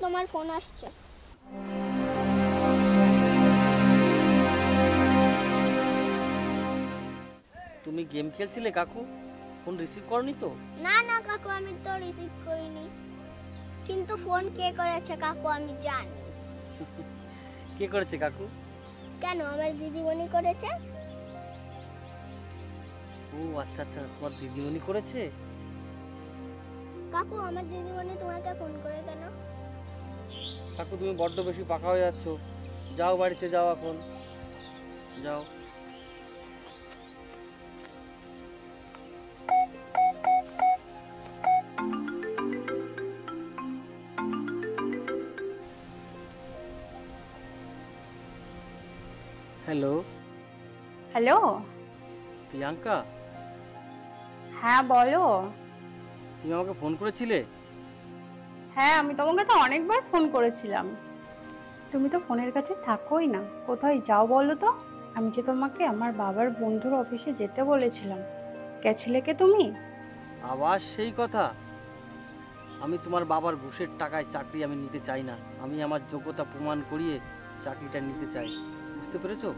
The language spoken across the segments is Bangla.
তোমার ফোন আসছে। তুমি গেম খেলছিলে কাকু? ফোন রিসিভ করনি তো? না না কাকু, আমি তো রিসিভ করিনি। কিন্তু ফোন কে করেছে কাকু আমি জানি। কে করেছে কাকু? কেন, আমার দিদিমণি করেছে। ও আচ্ছা আচ্ছা, তোমার দিদিমণি করেছে। কাকু আমার দিদিমণি তোমাকে ফোন করে কেন? কাকু তুমি বড্ড বেশি পাকা হয়ে যাচ্ছ, যাও বাড়িতে যাও, এখন যাও। হ্যালো। হ্যালো, প্রিয়াঙ্কা, হ্যাঁ বলো। তুমি আমাকে ফোন করেছিলে? হ্যাঁ, আমি তোমাকে তো অনেকবার ফোন করেছিলাম, তুমি তো ফোনের কাছে থাকোই না। কোথায় যাও বলো তো? আমি যে তোমাকে আমার বাবার বন্ধুর অফিসে যেতে বলেছিলাম, গেছিলে কে তুমি? আবার সেই কথা? আমি তোমার বাবার ঘুষের টাকায় চাকরি আমি নিতে চাই না। আমি আমার যোগ্যতা প্রমাণ করিয়ে চাকরিটা নিতে চাই, বুঝতে পেরেছো?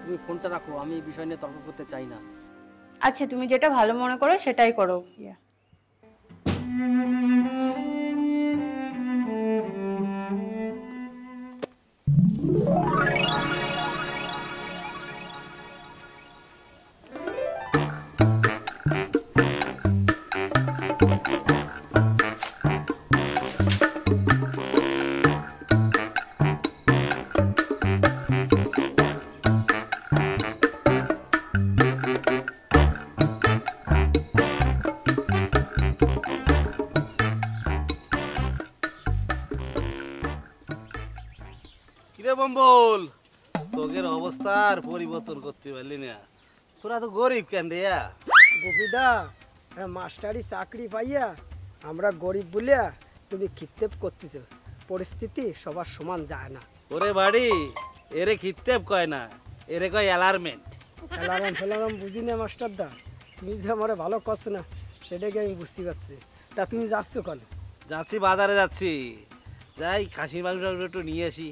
তুমি ফোনটা রাখো, আমি এই বিষয় নিয়ে তর্ক করতে চাই না। আচ্ছা, তুমি যেটা ভালো মনে করো সেটাই করো। কিরে বম্বল, তোদের অবস্থার পরিবর্তন করতে পারলি না? তোরা তো গরিব কেন রে? গোপিদা, মাস্টারি চাকরি পাইয়া আমরা গরিব বলিয়া তুমি খিত্তেপ করতেছ। পরিস্থিতি সবার সমান যায় না। ওরে বাড়ি, এরে খিত্তেপ কয় না, এরে কয় অ্যালার্মেন্ট। ফেলারাম বুঝি না মাস্টারদা, তুমি যে আমার ভালো করছো না সেটাকে আমি বুঝতে পারছি। তা তুমি যাচ্ছ কেন? যাচ্ছি বাজারে যাচ্ছি, যাই খাসির মাংস একটু নিয়ে আসি।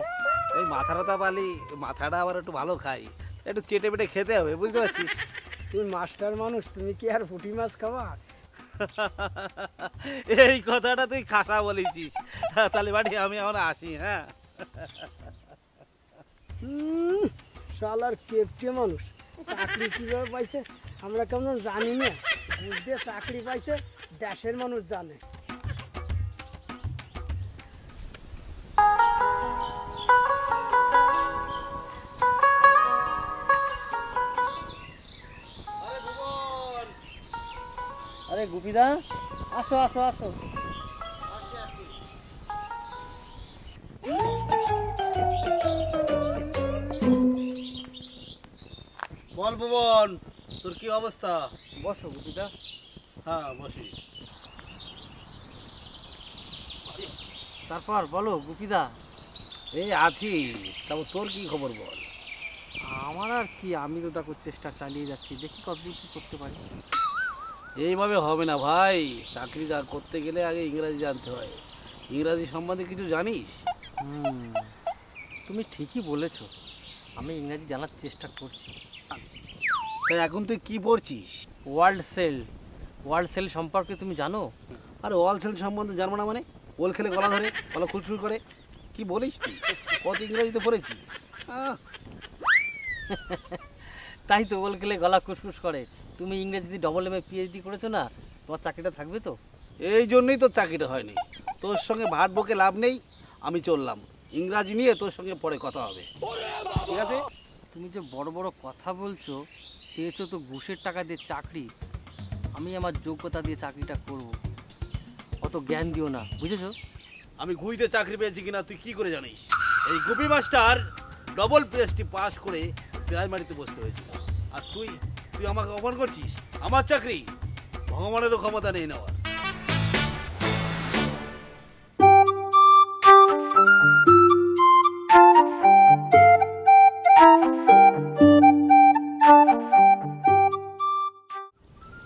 ওই মাথাটা পালি, মাথাটা আবার একটু ভালো খাই, একটু চেটে পেটে খেতে হবে, বুঝতে পারছিস? তুমি মাস্টার মানুষ, তুমি কি আর পুঁটি মাছ খাওয়া? এই কথাটা তুই খাসা বলেছিস। তাহলে বাড়ি আমি এখন আসি। হ্যাঁ, শালার কেপটে মানুষ চাকরি কিভাবে পাইছে আমরা কেমন জানি না। বুঝতে চাকরি পাইছে দেশের মানুষ জানে। আরে গুপিদা, আসো আসো আসো। বল ভুবন, তোর কি অবস্থা? বসো গুপিদা। হ্যাঁ বসি। তারপর বলো গুপিদা। এই আছি, তারপর তোর কি খবর বল? আমার আর কি, আমি তো দেখো চেষ্টা চালিয়ে যাচ্ছি, দেখি কতদূর কি করতে পারি। এইভাবে হবে না ভাই, চাকরি করতে গেলে আগে ইংরাজি জানতে হয়। ইংরাজি সম্বন্ধে কিছু জানিস? তুমি ঠিকই বলেছ, আমি ইংরাজি জানার চেষ্টা করছি। তাই এখন তুই কি পড়ছিস? World sell. ওয়ার্ল্ড সেল সম্পর্কে তুমি জানো? আরে ওয়াল সেল সম্বন্ধে জানবো না মানে? ওল খেলে গলা ধরে, গলা খুলছুল করে, কি বলিস তুই? কত ইংরাজিতে পড়েছি। তাই তো, ওল খেলে গলা খুসখুস করে। তুমি ইংরেজিতে ডবল এম এ পিএইচডি করেছো না, তোমার চাকরিটা থাকবে তো? এই জন্যই তোর চাকরিটা হয়নি। তোর সঙ্গে ভাট বকে লাভ নেই, আমি চললাম। ইংরাজি নিয়ে তোর সঙ্গে পরে কথা হবে, ঠিক আছে? তুমি যে বড় বড় কথা বলছো, পেয়েছো তো ঘুষের টাকা দিয়ে চাকরি, আমি আমার যোগ্যতা দিয়ে চাকরিটা করব। অত জ্ঞান দিও না, বুঝেছো? আমি গুইতে চাকরি পেয়েছি কিনা তুই কি করে জানিস? এই Gupi master double PhD pass করে প্রাইমারিতে বসতে হয়েছিল, আর তুই তুই আমাকে অপমান করছিস। আমার চাকরি ভগবানেরও ক্ষমতা নেই নেওয়ার।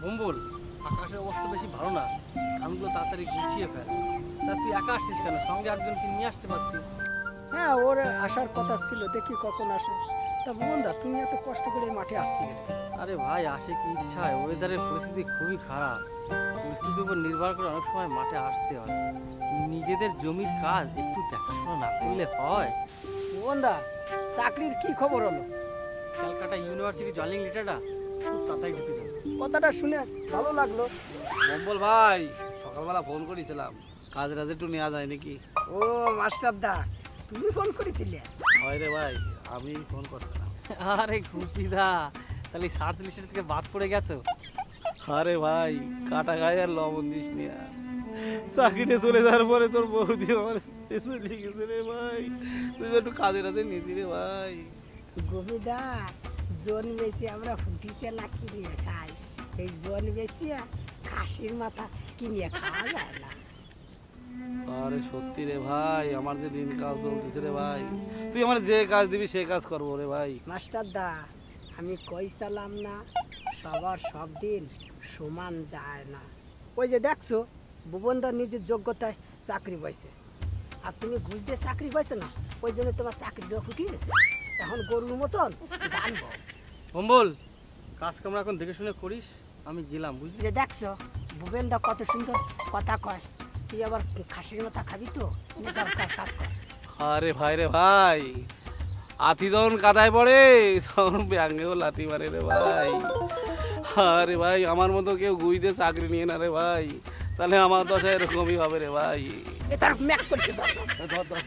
বম্বল, আকাশের অবস্থা বেশি ভালো না, ধানগুলো তাড়াতাড়ি গুছিয়ে ফেল। তা তুই একা আসছিস কেন? সঙ্গে আর আসার কথা ছিল, দেখি কখন আসে। তা ভুবনদা, তুমি এত কষ্ট করে এই মাঠে আসতে গেলে? আরে ভাই, আসে কি ইচ্ছায়, ওয়েদারের পরিস্থিতি খুবই খারাপ। পরিস্থিতির উপর নির্ভর করে অনেক সময় মাঠে আসতে হয়। নিজেদের জমির কাজ একটু দেখাশোনা না করলে হয়? ভুবনদা, চাকরির কি খবর হলো? ক্যালকাটা ইউনিভার্সিটি জয়েনিং লেটারটা খুব তাড়াতাড়ি ঢুকে যাবে। কথাটা শুনে ভালো লাগলো। মম্বল ভাই, সকালবেলা ফোন করেছিলাম, কাজ রাজ একটু নেওয়া যায় নাকি? ও মাস্টার দা, তুমি ফোন করেছিলে? হয় রে ভাই, আমি ফোন করছিলাম। আরে গুপিদা, তাহলে সার্চ লিস্টের থেকে বাদ পড়ে গেছো? আরে ভাই, কাটা গায়ে আর লবণ দিস নি। চাকরিতে চলে যাওয়ার পরে তোর বৌদি আমার চলে গেছে রে ভাই। তুই একটু কাজে রাজে নিতি রে ভাই। গোবিদা, জোন বেশি আমরা ফুটিছে না কিনিয়ে খাই। এই জোন বেশি খাসির মাথা কিনিয়ে খাওয়া যায় না। আরে সত্যি রে ভাই, আমার যে দিন কাজ চলতেছে রে ভাই। তুই আমার যে কাজ দিবি সে কাজ করবো রে ভাই। মাস্টার দা, আমি কইসালাম না, সবার সব দিন সমান যায় না। ওই যে দেখছো, ভুবনদা নিজের যোগ্যতায় চাকরি পাইছে, আর তুমি ঘুষ দিয়ে চাকরি পাইছো না, ওই জন্য তোমার চাকরিটা ফুটিয়ে গেছে। এখন গরুর মতন গানবো। মম্বল, কাজ কাম এখন দেখে শুনে করিস, আমি গেলাম, বুঝলি? যে দেখছো ভুবনদা কত সুন্দর কথা কয়, তুই আবার খাসির মাথা খাবি তো, দরকার কাজ কর। আরে ভাই রে ভাই, আতি যখন কাদায় পড়ে তখন ব্যাঙ্গেও লাথি মারে রে ভাই। আরে ভাই, আমার মতো কেউ ঘুষ দিয়ে চাকরি নিয়ে না রে ভাই, তাহলে আমার দশা এরকমই হবে রে ভাই। এ তার ম্যাক করতে ধর ধর।